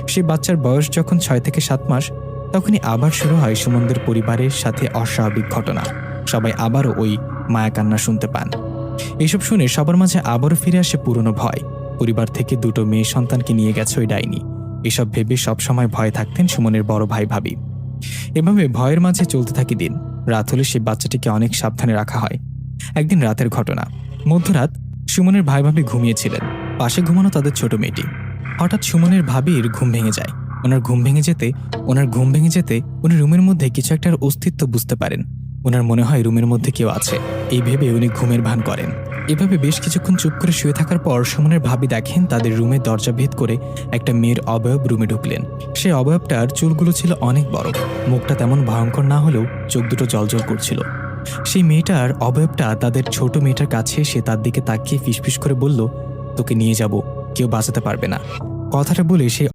সেই বাচ্চার বয়স যখন 6 থেকে 7 মাস, তখনই আবার শুরু হয় সুমনদের পরিবারের সাথে অস্বাভাবিক ঘটনা। সবাই আবারও ওই মায়াকান্না শুনতে পান। এসব শুনে সবার মাঝে আবারও ফিরে আসে পুরনো ভয়। পরিবার থেকে 2টো মেয়ে সন্তানকে নিয়ে গেছে ওই ডাইনি। এসব ভেবে সবসময় ভয়ে থাকতেন সুমনের বড় ভাই ভাবি। এভাবে ভয়ের মাঝে চলতে থাকে দিন। রাত হলে সেই বাচ্চাটিকে অনেক সাবধানে রাখা হয়। একদিন রাতের ঘটনা, মধ্যরাত সুমনের ভাই ভাবি ঘুমিয়েছিলেন। পাশে ঘুমানো তাদের ছোট মেয়েটি। হঠাৎ সুমনের ভাবির ঘুম ভেঙে যায়। ওনার ঘুম ভেঙে যেতে উনি রুমের মধ্যে কিছু একটার অস্তিত্ব বুঝতে পারেন। ওনার মনে হয় রুমের মধ্যে কেউ আছে। এই ভেবে উনি ঘুমের ভান করেন। এভাবে বেশ কিছুক্ষণ চুপ করে শুয়ে থাকার পর সুমনের ভাবি দেখেন তাদের রুমের দরজা ভেদ করে একটা মেয়ের অবয়ব রুমে ঢুকলেন। সেই অবয়বটার চুলগুলো ছিল অনেক বড়। মুখটা তেমন ভয়ঙ্কর না হলেও চোখ দুটো জ্বলজ্বল করছিল। সেই মেয়েটার অবয়বটা তাদের ছোট মেয়েটার কাছে এসে তার দিকে তাকিয়ে ফিসফিস করে বলল, তোকে নিয়ে যাব, কেউ বাঁচাতে পারবে না। কথাটা বলে সে